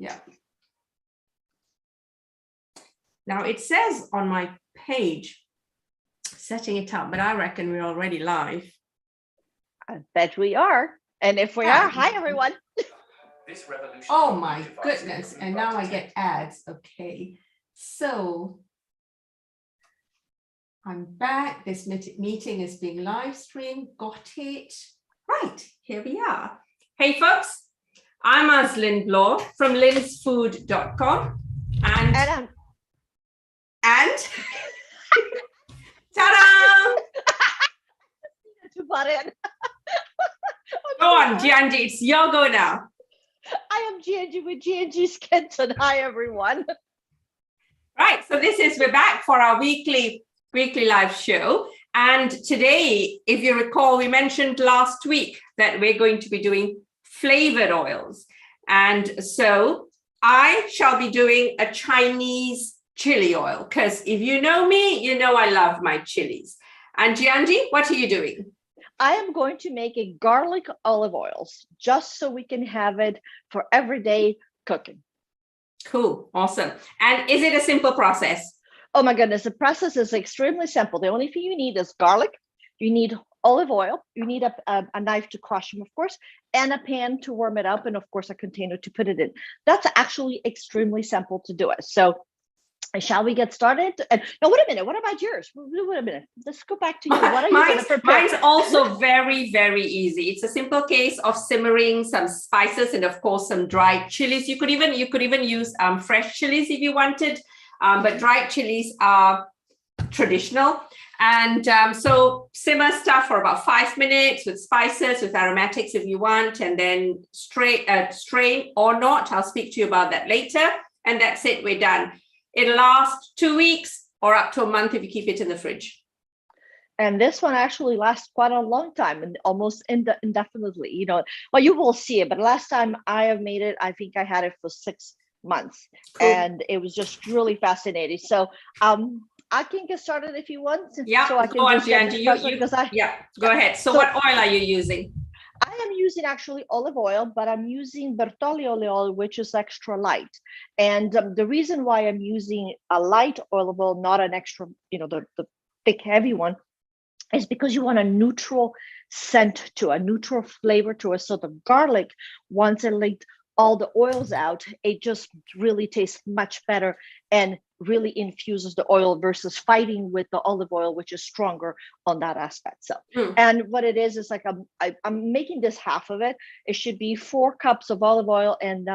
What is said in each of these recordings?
Yeah. Now it says on my page, setting it up, but I reckon we're already live. I bet we are. And if we are, hi everyone. This revolution. Oh my goodness. And now I get ads. Okay. So I'm back. This meeting is being live streamed. Got it. Right. Here we are. Hey folks, I'm Aslyn Bloor from linsfood.com. And ta-da! To butt in. Go on, Giangi, it's your go now. I am Giangi with Giangi's Kenton. Hi, everyone. Right, so we're back for our weekly live show. And today, if you recall, we mentioned last week that we're going to be doing flavored oils. And so I shall be doing a Chinese chili oil, because if you know me, you know I love my chilies. And Giangi, what are you doing? I am going to make a garlic olive oils just so we can have it for everyday cooking. Cool, awesome. And is it a simple process? Oh my goodness, the process is extremely simple. The only thing you need is garlic, you need olive oil, you need a knife to crush them, of course, and a pan to warm it up, and of course a container to put it in. That's actually extremely simple to do it. So shall we get started? And no, wait a minute. What about yours? Wait a minute. Let's go back to you. What are you going to prepare? Mine's also very, very easy. It's a simple case of simmering some spices and of course some dried chilies. You could even use fresh chilies if you wanted, but dried chilies are traditional. And so simmer stuff for about 5 minutes with spices, with aromatics if you want, and then strain or not. I'll speak to you about that later. And that's it. We're done. It'll last 2 weeks or up to a month if you keep it in the fridge. And this one actually lasts quite a long time and almost indefinitely. You know, well, you will see it. But last time I have made it, I think I had it for 6 months, cool. And it was just really fascinating. So I can get started if you want. Yeah, so I can go on, Giangi. Go ahead. So what oil are you using? I am using actually olive oil, but I'm using Bertolli olive oil, which is extra light. And the reason why I'm using a light olive oil, not an extra, the thick, heavy one, is because you want a neutral scent to a neutral flavor to it. So the garlic, once it licked all the oils out, it just really tastes much better and really infuses the oil versus fighting with the olive oil, which is stronger on that aspect. So, and what it is like I'm making this half of it. It should be 4 cups of olive oil and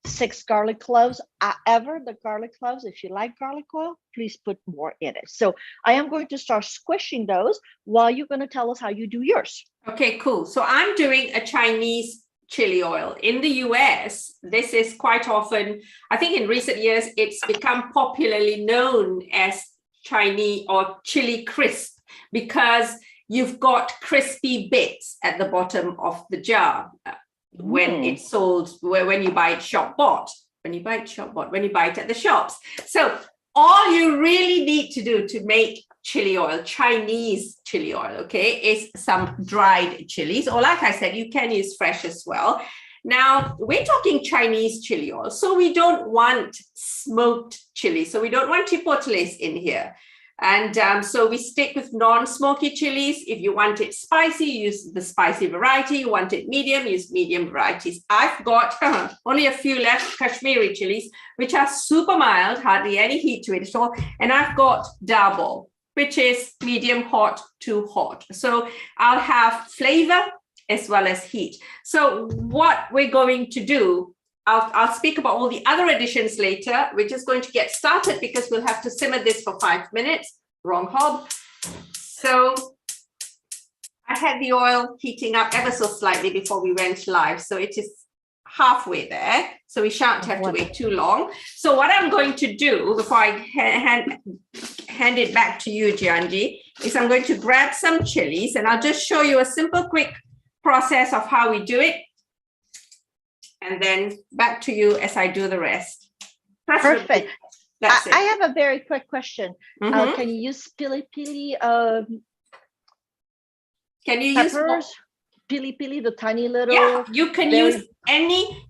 6 garlic cloves. However, the garlic cloves, if you like garlic oil, please put more in it. So I am going to start squishing those while you're going to tell us how you do yours. Okay, cool. So I'm doing a Chinese chili oil. In the US, this is quite often, I think in recent years, it's become popularly known as Chinese or chili crisp because you've got crispy bits at the bottom of the jar when it's sold, when you buy it when you buy it at the shops. So all you really need to do to make chili oil, Chinese chili oil, okay, is some dried chilies, or like I said, you can use fresh as well. Now, we're talking Chinese chili oil, so we don't want smoked chili, so we don't want chipotles in here. And so we stick with non-smoky chilies. If you want it spicy, use the spicy variety. You want it medium, use medium varieties. I've got only a few left, Kashmiri chilies, which are super mild, hardly any heat to it at all. And I've got double, which is medium hot to hot. So I'll have flavor as well as heat. So what we're going to do, I'll speak about all the other additions later. We're just going to get started because we'll have to simmer this for 5 minutes. Wrong hob. So I had the oil heating up ever so slightly before we went live. So it is halfway there. So we shan't have to wait too long. So what I'm going to do before I hand it back to you, Giangi, is I'm going to grab some chilies and I'll just show you a simple, quick process of how we do it. And then back to you as I do the rest. Perfect. I have a very quick question. Can you use pili-pili? Can you peppers? Use pili-pili, the tiny little? Yeah, you can use any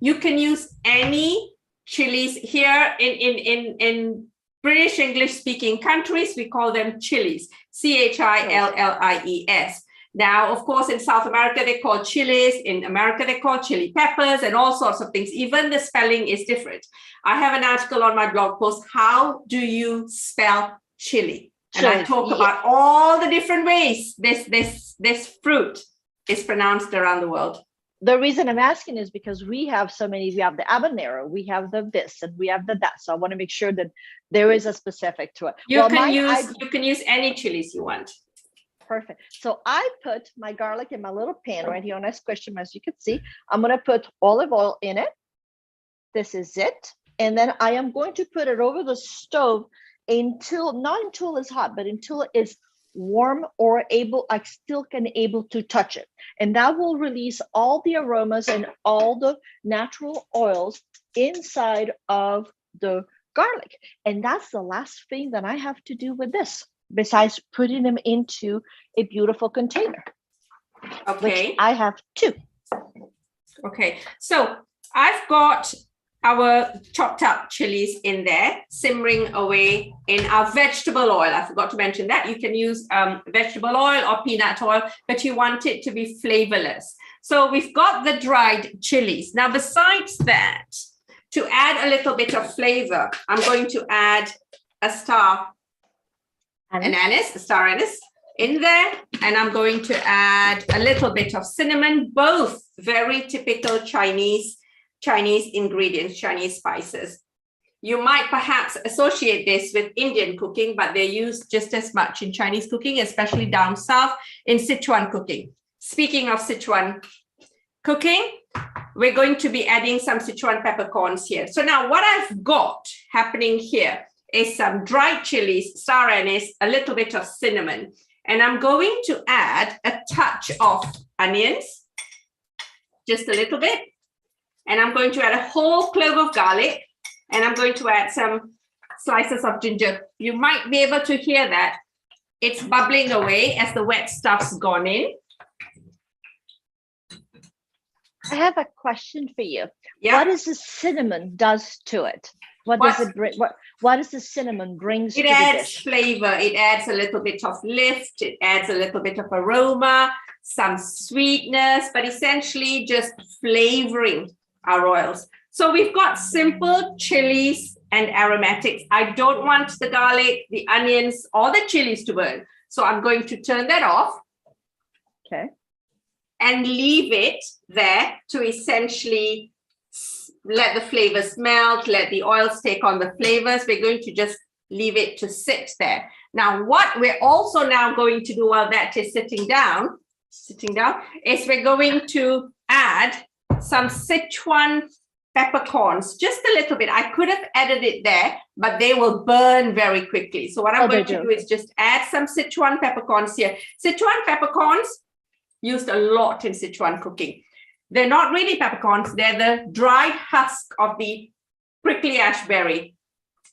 chilies here in British English speaking countries, we call them chilies, chillies. Now, of course, in South America, they call chilies. In America, they call chili peppers and all sorts of things. Even the spelling is different. I have an article on my blog post, how do you spell chili? And I talk about all the different ways this fruit is pronounced around the world. The reason I'm asking is because we have so many, we have the habanero, we have the this, and we have the that. So I want to make sure that there is a specific to it. You can use any chilies you want. Perfect. So I put my garlic in my little pan right here, and I squished them, as you can see. I'm going to put olive oil in it. This is it. And then I am going to put it over the stove not until it's hot, but until it's warm or I still can able to touch it. And that will release all the aromas and all the natural oils inside of the garlic. And that's the last thing that I have to do with this, besides putting them into a beautiful container. Okay. Which I have 2. Okay. So I've got our chopped up chilies in there, simmering away in our vegetable oil. I forgot to mention that. You can use vegetable oil or peanut oil, but you want it to be flavorless. So we've got the dried chilies. Now, besides that, to add a little bit of flavor, I'm going to add a star anise in there. And I'm going to add a little bit of cinnamon, both very typical Chinese ingredients, Chinese spices. You might perhaps associate this with Indian cooking, but they're used just as much in Chinese cooking, especially down south in Sichuan cooking. Speaking of Sichuan cooking, we're going to be adding some Sichuan peppercorns here. So now what I've got happening here is some dried chilies, star anise, a little bit of cinnamon, and I'm going to add a touch of onions, just a little bit. And I'm going to add a whole clove of garlic, and I'm going to add some slices of ginger. You might be able to hear that. It's bubbling away as the wet stuff's gone in. I have a question for you. Yeah. What does the cinnamon does to it? What does the cinnamon brings to the dish? It adds flavor. It adds a little bit of lift. It adds a little bit of aroma, some sweetness, but essentially just flavoring our oils. So we've got simple chilies and aromatics. I don't want the garlic, the onions, or the chilies to burn. So I'm going to turn that off. Okay. And leave it there to essentially let the flavors melt, let the oils take on the flavors. We're going to just leave it to sit there. Now, what we're also now going to do while that is sitting down, is we're going to add some Sichuan peppercorns, just a little bit. I could have added it there, but they will burn very quickly. So what I'm going to do is just add some Sichuan peppercorns here. Sichuan peppercorns used a lot in Sichuan cooking. They're not really peppercorns. They're the dried husk of the prickly ash berry.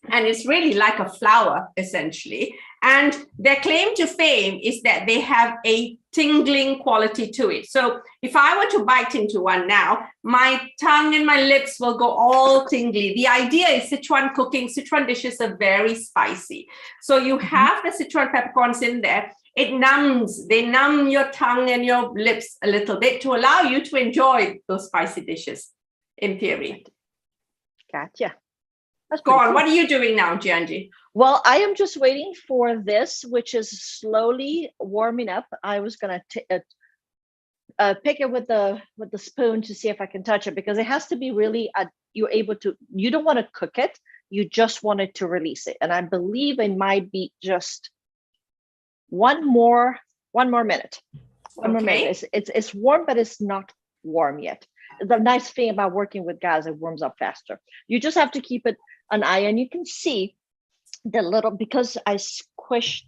And it's really like a flower, essentially. And their claim to fame is that they have a tingling quality to it. So if I were to bite into one now, my tongue and my lips will go all tingly. The idea is Sichuan cooking, Sichuan dishes are very spicy. So you have the Sichuan peppercorns in there. They numb your tongue and your lips a little bit to allow you to enjoy those spicy dishes, in theory. Gotcha. Go on. Cool. What are you doing now, Giangi? Well, I am just waiting for this, which is slowly warming up. I was going to pick it with the spoon to see if I can touch it, because it has to be really, you don't want to cook it. You just want it to release it. And I believe it might be just one more minute. One more minute. It's warm, but it's not warm yet. The nice thing about working with gas, it warms up faster. You just have to keep it an eye, and you can see the little, because I squished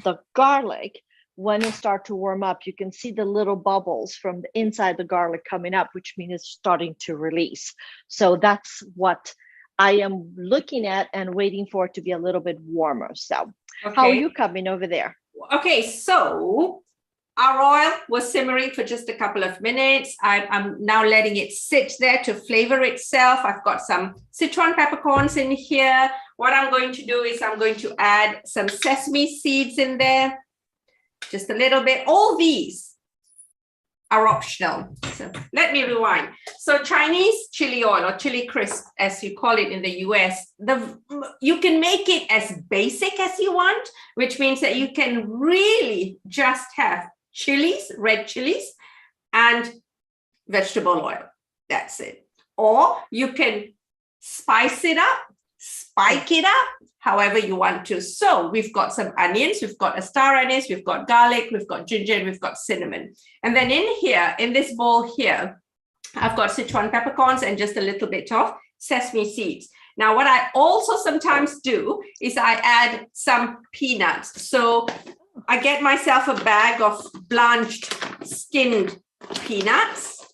the garlic, when it starts to warm up, you can see the little bubbles from the inside the garlic coming up, which means it's starting to release. So that's what I am looking at and waiting for it to be a little bit warmer. So how are you coming over there? Okay, so our oil was simmering for just a couple of minutes. I'm now letting it sit there to flavor itself. I've got some Sichuan peppercorns in here. What I'm going to do is I'm going to add some sesame seeds in there, just a little bit. All these are optional. So let me rewind. So Chinese chili oil, or chili crisp, as you call it in the US, you can make it as basic as you want, which means that you can really just have chilies, red chilies, and vegetable oil. That's it. Or you can spice it up, spike it up, however you want to. So we've got some onions, we've got star anise, we've got garlic, we've got ginger, and we've got cinnamon. And then in here, in this bowl here, I've got Sichuan peppercorns and just a little bit of sesame seeds. Now, what I also sometimes do is I add some peanuts. So I get myself a bag of blanched skinned peanuts.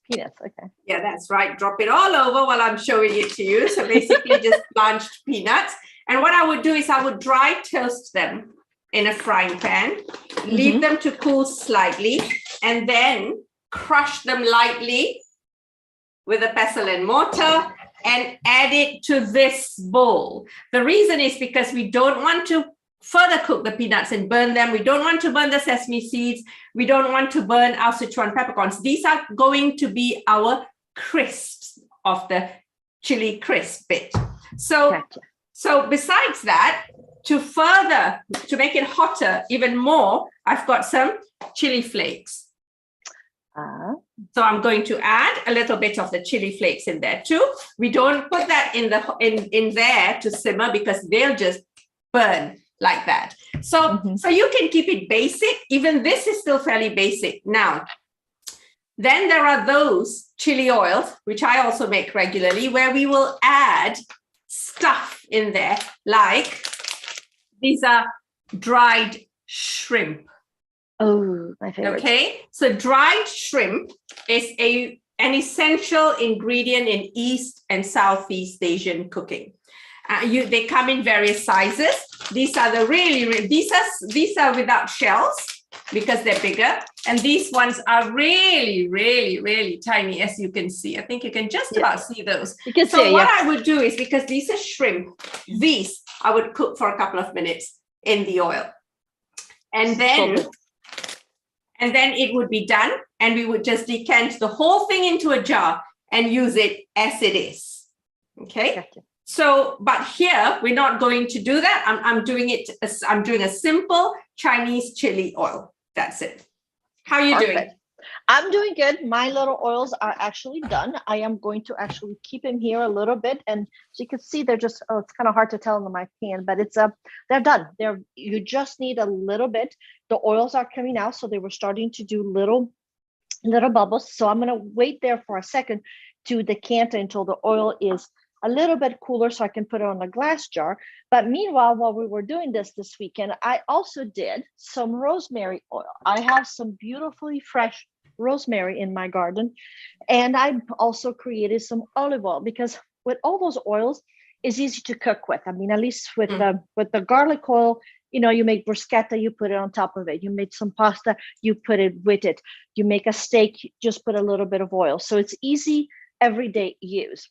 Peanuts, okay. Yeah, that's right. Drop it all over while I'm showing it to you. So basically just blanched peanuts. And what I would do is I would dry toast them in a frying pan, leave them to cool slightly, and then crush them lightly with a pestle and mortar and add it to this bowl. The reason is because we don't want to further cook the peanuts and burn them. We don't want to burn the sesame seeds. We don't want to burn our Sichuan peppercorns. These are going to be our crisps of the chili crisp bit. So, Gotcha. So besides that, to make it hotter even more, I've got some chili flakes. So I'm going to add a little bit of the chili flakes in there too. We don't put that in there to simmer because they'll just burn like that. So you can keep it basic. Even this is still fairly basic. Now, then there are those chili oils, which I also make regularly, where we will add stuff in there, like these are dried shrimp. Oh, my favorite. Okay, so dried shrimp is an essential ingredient in East and Southeast Asian cooking. They come in various sizes. These are these are without shells because they're bigger, and these ones are really, really, really tiny, as you can see. I think you can just about see those. You can so see, what I would do is, because these are shrimp, these I would cook for a couple of minutes in the oil, and then it would be done, and we would just decant the whole thing into a jar and use it as it is. Okay. Gotcha. So, but here we're not going to do that. I'm doing a simple Chinese chili oil. That's it. How are you doing? I'm doing good. My little oils are actually done. I am going to actually keep them here a little bit, and so you can see they're just. Oh, it's kind of hard to tell in my pan, but it's they're done. You just need a little bit. The oils are coming out, so they were starting to do little bubbles. So I'm gonna wait there for a second to decant until the oil is a little bit cooler so I can put it on a glass jar. But meanwhile, while we were doing this weekend, I also did some rosemary oil. I have some beautifully fresh rosemary in my garden. And I also created some olive oil, because with all those oils, it's easy to cook with. I mean, at least with the garlic oil, you make bruschetta, you put it on top of it. You make some pasta, you put it with it. You make a steak, just put a little bit of oil. So it's easy, everyday use.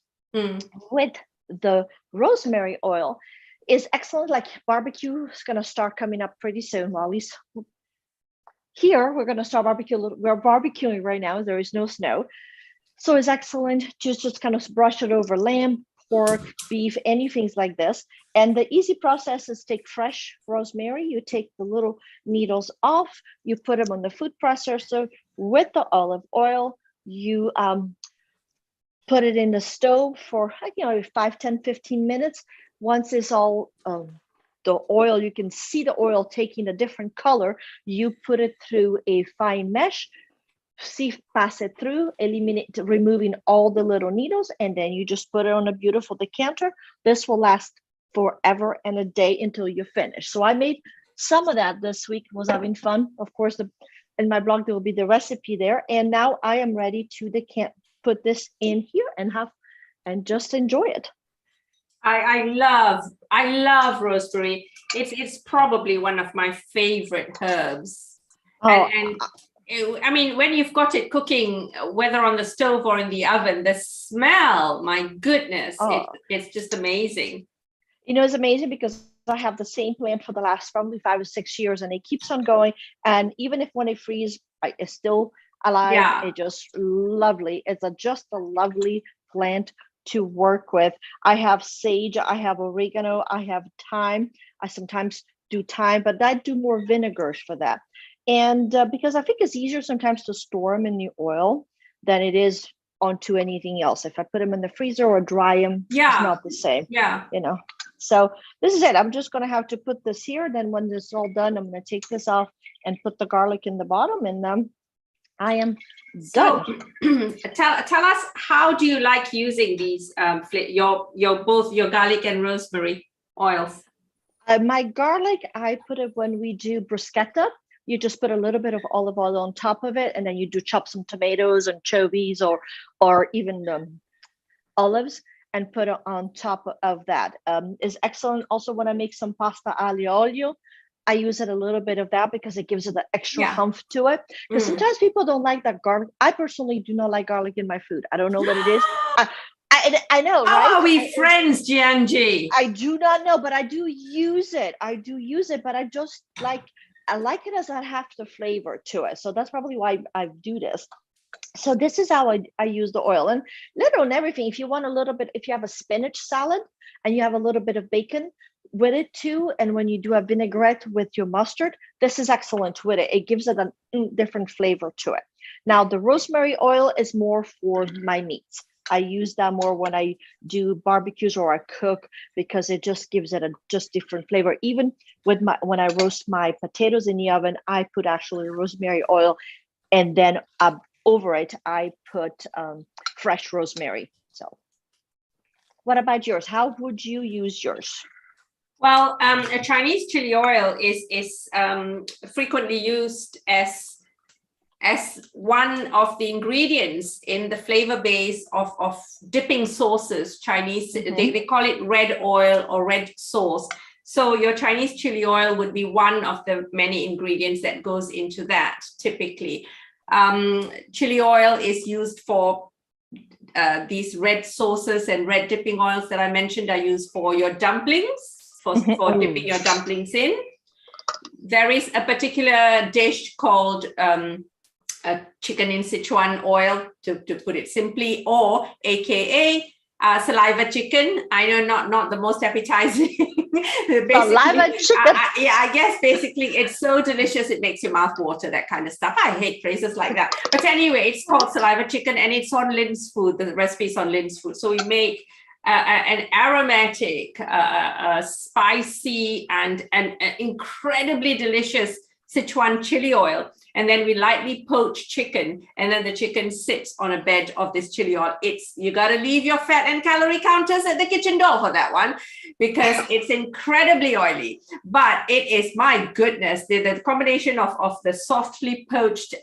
With the rosemary oil is excellent. Like barbecue is going to start coming up pretty soon. Well, at least here we're going to start barbecue. We're barbecuing right now. There is no snow. So it's excellent. Just kind of brush it over lamb, pork, beef, anything like this. And the easy process is take fresh rosemary. You take the little needles off. You put them on the food processor with the olive oil. You put it in the stove for 5, 10, 15 minutes. Once it's all the oil, you can see the oil taking a different color. You put it through a fine mesh, pass it through, removing all the little needles, and then you just put it on a beautiful decanter. This will last forever and a day until you finish. So I made some of that this week. Was having fun. Of course, in my blog there will be the recipe there. And now I am ready to put this in here and just enjoy it. I love rosemary. It's probably one of my favorite herbs. And I mean, when you've got it cooking, whether on the stove or in the oven, the smell, my goodness, it's just amazing. You know, it's amazing because I have the same plant for the last probably 5 or 6 years, and it keeps on going. And even if when it freezes, it's still alive. Yeah. It's just lovely. It's just a lovely plant to work with. I have sage, I have oregano, I have thyme. I sometimes do thyme, but I do more vinegars for that. And because I think it's easier sometimes to store them in the oil than it is onto anything else. If I put them in the freezer or dry them, it's not the same. Yeah. You know. So this is it. I'm just going to have to put this here. Then when this is all done, I'm going to take this off and put the garlic in the bottom, and I am done. So, tell us, how do you like using these your both your garlic and rosemary oils? My garlic, I put it when we do bruschetta. You just put a little bit of olive oil on top of it, and then you do chop some tomatoes, anchovies, or even olives, and put it on top of that. Is excellent. Also, when I make some pasta aglio olio, I use it a little bit of that because it gives it the extra humph to it. Because sometimes people don't like that garlic. I personally do not like garlic in my food. I don't know what it is. I know, right? How are we friends, Giangi? I do not know, but I do use it. But I like it as I have the flavor to it. So that's probably why I do this. So this is how I use the oil, and little on everything. If you want a little bit, if you have a spinach salad and you have a little bit of bacon with it too, and when you do a vinaigrette with your mustard, this is excellent with it. It gives it a different flavor to it. Now the rosemary oil is more for my meats. I use that more when I do barbecues or I cook, because it just gives it a just different flavor. Even with when I roast my potatoes in the oven, I put actually rosemary oil, and then over it I put fresh rosemary. So what about yours? How would you use yours? Well, a Chinese chili oil is frequently used as one of the ingredients in the flavor base of dipping sauces. Chinese, they call it red oil or red sauce. So your Chinese chili oil would be one of the many ingredients that goes into that typically. Chili oil is used for these red sauces, and red dipping oils that I mentioned are used for your dumplings, for dipping your dumplings in. There is a particular dish called chicken in Sichuan oil, to put it simply, or AKA saliva chicken. I know not the most appetizing. Saliva chicken. I guess basically it's so delicious it makes your mouth water, that kind of stuff. I hate phrases like that. But anyway, it's called saliva chicken, and it's on Lin's Food. The recipe is on Lin's Food. So we make an aromatic, spicy, and incredibly delicious Sichuan chili oil, and then we lightly poach chicken, and then the chicken sits on a bed of this chili oil. You got to leave your fat and calorie counters at the kitchen door for that one, because it's incredibly oily. But it is, my goodness, the combination of the softly poached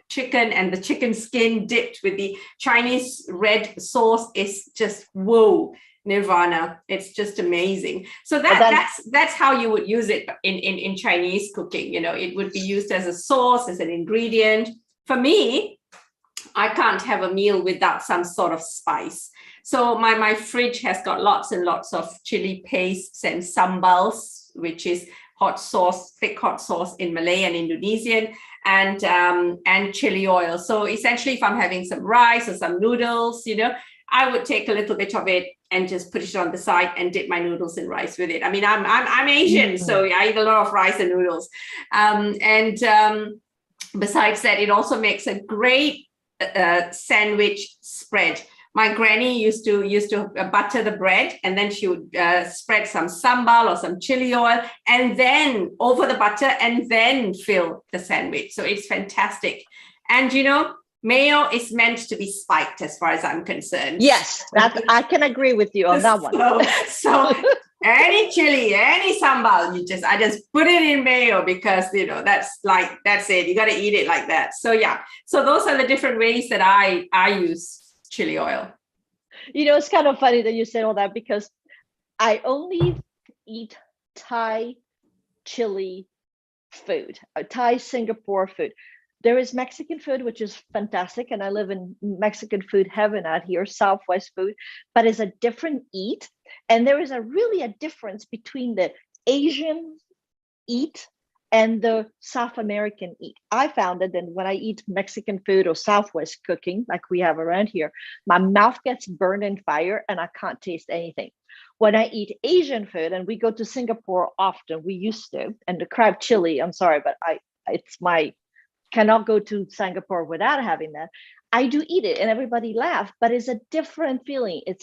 chicken and the chicken skin dipped with the Chinese red sauce is just whoa. Nirvana. It's just amazing. So that's how you would use it in Chinese cooking. You know, it would be used as a sauce, as an ingredient. For me, I can't have a meal without some sort of spice. So my fridge has got lots and lots of chili pastes and sambals, which is hot sauce, thick hot sauce in Malay and Indonesian, and chili oil. So essentially, if I'm having some rice or some noodles, you know, I would take a little bit of it and just put it on the side and dip my noodles in rice with it. I mean, I'm Asian, so I eat a lot of rice and noodles. Besides that, it also makes a great sandwich spread. My granny used to butter the bread, and then she would spread some sambal or some chili oil, and then over the butter, and then fill the sandwich. So it's fantastic. And you know, mayo is meant to be spiked, as far as I'm concerned. Yes, I can agree with you on that one. So any chili, any sambal, I just put it in mayo, because you know that's it. You got to eat it like that. So yeah. So those are the different ways that I use chili oil. You know, it's kind of funny that you said all that, because I only eat Thai chili food, Thai Singapore food. There is Mexican food, which is fantastic, and I live in Mexican food heaven out here, Southwest food, but it's a different eat. And there is really a difference between the Asian eat and the South American eat. I found that when I eat Mexican food or Southwest cooking, like we have around here, my mouth gets burned in fire and I can't taste anything. When I eat Asian food, and we go to Singapore often, we used to, and the crab chili, I'm sorry, but cannot go to Singapore without having that. I do eat it and everybody laughs, but it's a different feeling. It's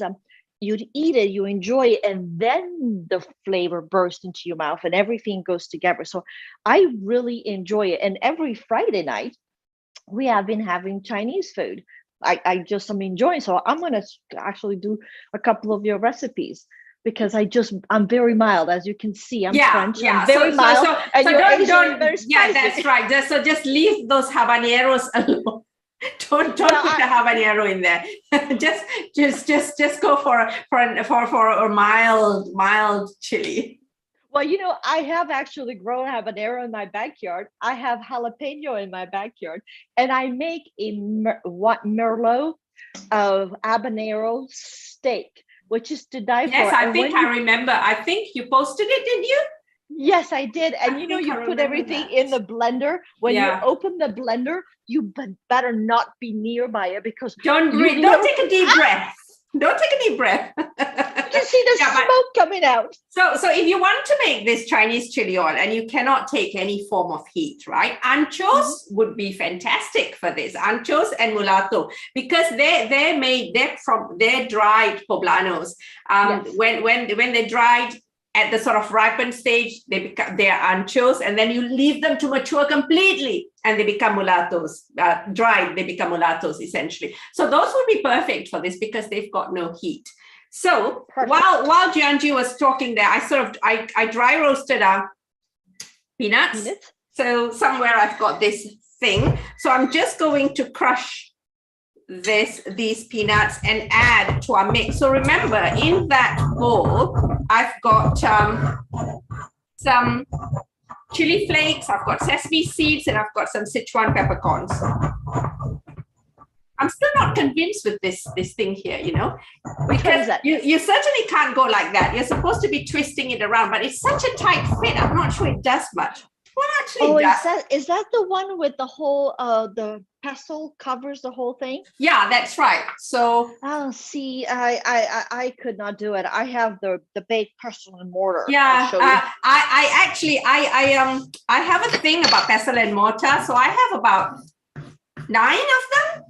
you'd eat it, you enjoy it, and then the flavor bursts into your mouth and everything goes together. So I really enjoy it. And every Friday night, we have been having Chinese food. I'm enjoying. So I'm going to actually do a couple of your recipes, because I'm very mild, as you can see. I'm French. Yeah. I'm very mild. And you're Asian, very spicy. Yeah, that's right. Just leave those habaneros alone. Don't put the habanero in there. just go for a mild chili. Well, I have actually grown habanero in my backyard. I have jalapeno in my backyard, and I make a merlot of habanero steak, which is to die for. Yes, I think I remember. I think you posted it, didn't you? Yes, I did. And you put everything in the blender. When you open the blender, you better not be nearby it, because don't take a deep breath. Don't take a deep breath. You can see the smoke coming out. So if you want to make this Chinese chili oil and you cannot take any form of heat, right? Anchos would be fantastic for this. Anchos and mulatto, because they're dried poblanos. When they're dried at the sort of ripened stage, they are anchos, and then you leave them to mature completely and they become mulattos. Dried, they become mulattos essentially. So those would be perfect for this because they've got no heat. So while Giangi was talking there, I dry roasted our peanuts. So somewhere I've got this thing. So I'm just going to crush these peanuts and add to our mix. So remember, in that bowl, I've got some chili flakes, I've got sesame seeds, and I've got some Sichuan peppercorns. I'm still not convinced with this thing here, because you certainly can't go like that. You're supposed to be twisting it around, but it's such a tight fit. I'm not sure it does much. What actually does? Is that the one with the whole the pestle covers the whole thing? Yeah, that's right. So see, I could not do it. I have the baked pestle and mortar. Yeah, I have a thing about pestle and mortar. So I have about 9 of them.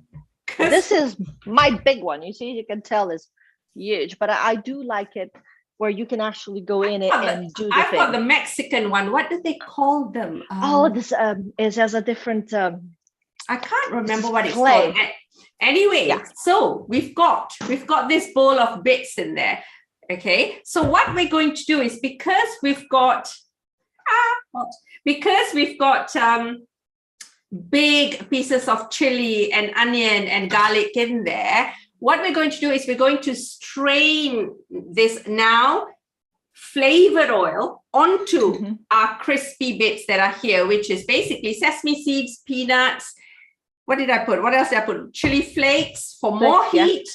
This is my big one. You see, you can tell it's huge, but I do like it where you can actually go in it and do the thing. I've got the Mexican one. What do they call them? This has a different. I can't remember what it's called. Anyway, so we've got this bowl of bits in there. Okay, so what we're going to do is, because we've got big pieces of chili and onion and garlic in there, what we're going to do is we're going to strain this now flavored oil onto our crispy bits that are here, which is basically sesame seeds, peanuts. What did I put? What else did I put? Chili flakes for more heat,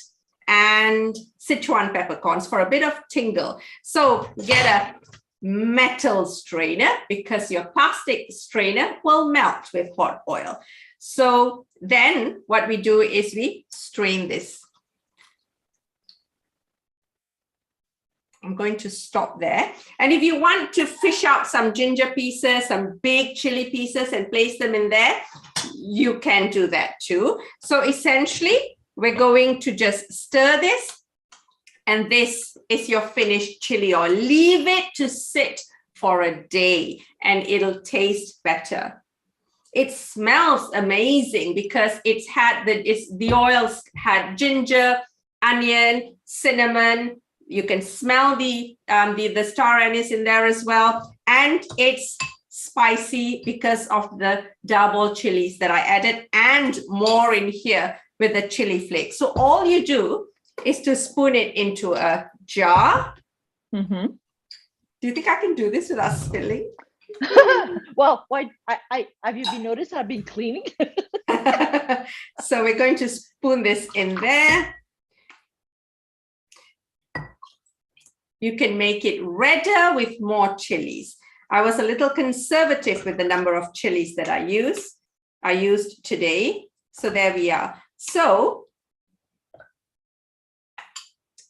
and Sichuan peppercorns for a bit of tingle. So get a metal strainer, because your plastic strainer will melt with hot oil. So then what we do is we strain this. I'm going to stop there. And if you want to fish out some ginger pieces, some big chili pieces, and place them in there, you can do that too. So essentially, we're going to just stir this, and this is your finished chili oil. Leave it to sit for a day and it'll taste better. It smells amazing because the oils had ginger, onion, cinnamon. You can smell the star anise in there as well. And it's spicy because of the double chilies that I added, and more in here with the chili flakes. So all you do is to spoon it into a jar. Do you think I can do this without spilling? Well, why? I have you been noticed? I've been cleaning. So we're going to spoon this in there. You can make it redder with more chilies. I was a little conservative with the number of chilies that I used today. So there we are. So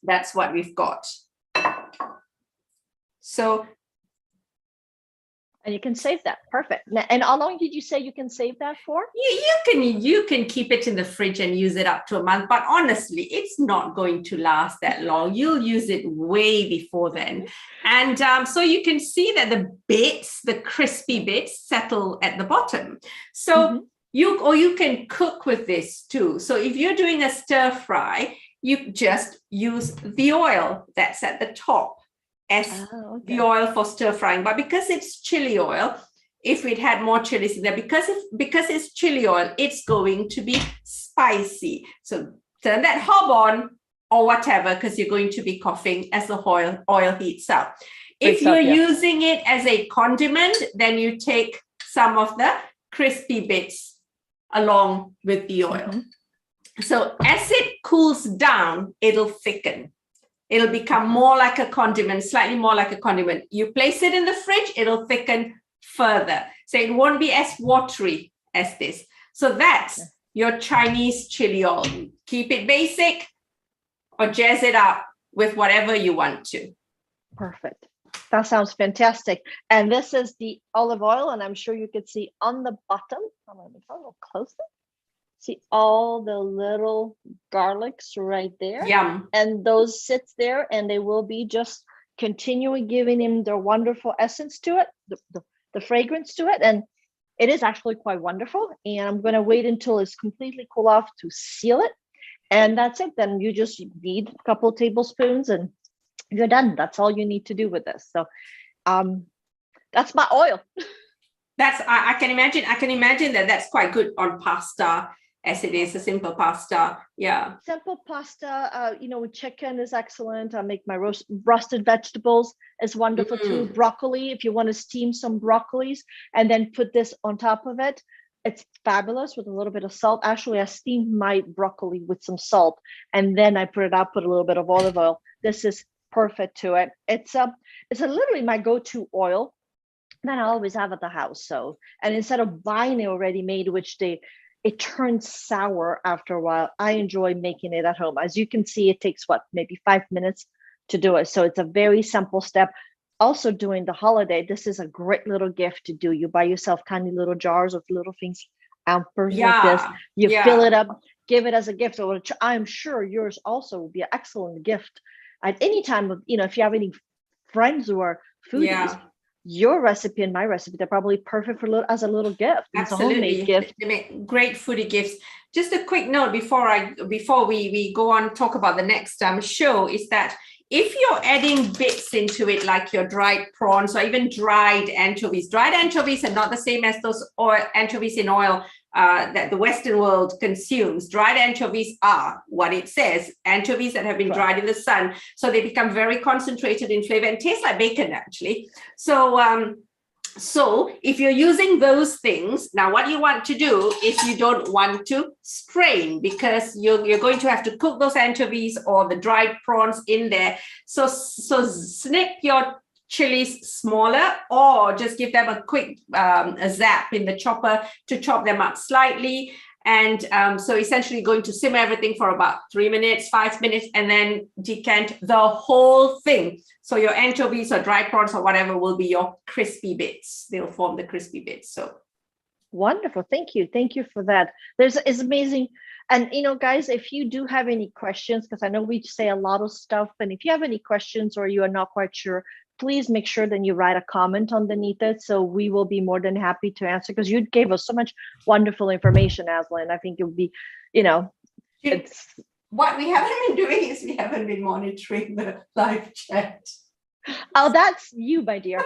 that's what we've got. So. And you can save that. Perfect. And how long did you say you can save that for? You can keep it in the fridge and use it up to a month, but honestly, it's not going to last that long. You'll use it way before then. And so you can see that the crispy bits settle at the bottom. So you can cook with this too. So if you're doing a stir fry, you just use the oil that's at the top as the oil for stir frying. But because it's chili oil, if it had more chilies in there, because it's chili oil, it's going to be spicy. So turn that hob on or whatever, because you're going to be coughing as the oil heats up. If you're using it as a condiment, then you take some of the crispy bits along with the oil. So as it cools down, it'll thicken. It'll become more like a condiment, slightly more like a condiment. You place it in the fridge, it'll thicken further. So it won't be as watery as this. So that's your Chinese chili oil. Keep it basic or jazz it up with whatever you want to. Perfect. That sounds fantastic. And this is the olive oil, and I'm sure you could see on the bottom. I'm going to make it a little closer. See all the little garlics right there. Yum. And those sits there, and they will be just continuing giving him their wonderful essence to it, the fragrance to it. And it is actually quite wonderful. And I'm going to wait until it's completely cool off to seal it. And that's it. Then you just need a couple of tablespoons and you're done. That's all you need to do with this. So that's my oil. I can imagine that that's quite good on pasta, as it is a simple pasta. Yeah. Simple pasta, with chicken is excellent. I make my roasted vegetables is wonderful too. Broccoli, if you want to steam some broccolis and then put this on top of it, it's fabulous with a little bit of salt. Actually, I steamed my broccoli with some salt and then I put it up, put a little bit of olive oil. This is perfect to it. It's literally my go-to oil that I always have at the house. So, and instead of buying it already made, which it turns sour after a while, I enjoy making it at home. As you can see, it takes maybe 5 minutes to do it. So it's a very simple step. Also during the holiday, this is a great little gift to do. You buy yourself tiny little jars of little things, ampers like this. You fill it up, give it as a gift. Or I'm sure yours also will be an excellent gift at any time of, if you have any friends who are foodies. Your recipe and my recipe, they're probably perfect as a little gift. It's Absolutely. a homemade gift. They make great foodie gifts. Just a quick note before we go on talk about the next show is that if you're adding bits into it, like your dried prawns or even dried anchovies are not the same as those anchovies in oil that the Western world consumes. Dried anchovies are what it says, anchovies that have been dried in the sun. So they become very concentrated in flavor and taste like bacon, actually. So if you're using those things, now what you want to do is you don't want to strain because you're going to have to cook those anchovies or the dried prawns in there. So snip your chilies smaller or just give them a quick a zap in the chopper to chop them up slightly. And so essentially going to simmer everything for about 3 minutes, 5 minutes, and then decant the whole thing. So your anchovies or dry prawns or whatever will be your crispy bits. They'll form the crispy bits. So wonderful. Thank you. Thank you for that. It's amazing. And, guys, if you do have any questions, because I know we say a lot of stuff, and if you have any questions or you are not quite sure, please make sure that you write a comment underneath it. So we will be more than happy to answer because you gave us so much wonderful information, Aslan. I think it would be, it's what we haven't been doing is we haven't been monitoring the live chat. Oh, that's you, my dear.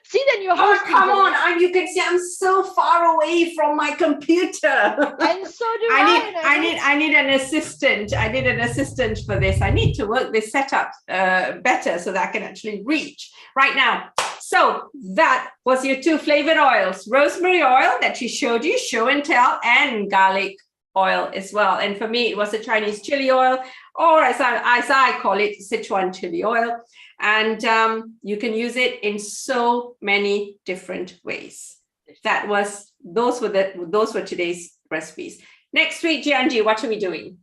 See, then you're hosting. Oh, come on. You can see I'm so far away from my computer. And so do I. I need an assistant. I need an assistant for this. I need to work this setup better so that I can actually reach. Right now, So that was your 2 flavored oils, rosemary oil that she showed you, show and tell, and garlic oil as well. And for me, it was a Chinese chili oil, or as I call it, Sichuan chili oil. And you can use it in so many different ways. Those were today's recipes. Next week, Giangi, what are we doing?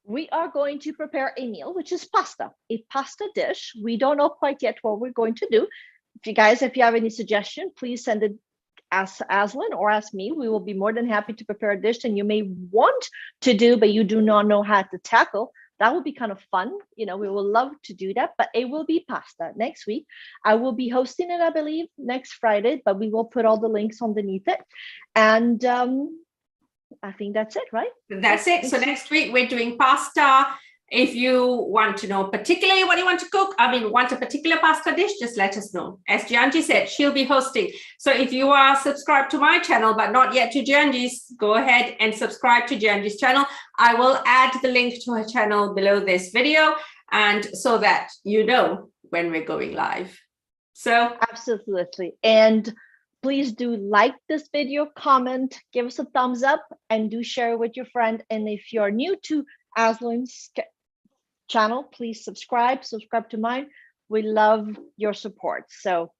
We are going to prepare a meal, which is pasta, a pasta dish. We don't know quite yet what we're going to do. If you have any suggestion, please send it, ask Aslan or ask me. We will be more than happy to prepare a dish that you may want to do, but you do not know how to tackle. That would be kind of fun. We will love to do that, but it will be pasta next week. I will be hosting it, I believe, next Friday, but we will put all the links underneath it. And I think that's it, right? That's it. So next week we're doing pasta. If you want to know particularly what you want to cook, want a particular pasta dish, just let us know. As Giangi said, she'll be hosting. So if you are subscribed to my channel, but not yet to Giangi's, go ahead and subscribe to Giangi's channel. I will add the link to her channel below this video, and so that you know when we're going live. So absolutely. And please do like this video, comment, give us a thumbs up, and do share with your friend. And if you're new to Aslan's channel, please subscribe to mine. We love your support. So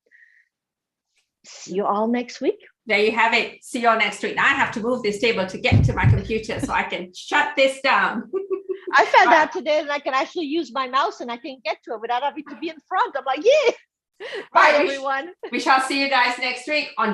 see you all next week. There you have it. See you all next week. Now I have to move this table to get to my computer so I can shut this down. I found out today that I can actually use my mouse and I can get to it without having to be in front. I'm like, yeah. Bye, everyone. We shall see you guys next week on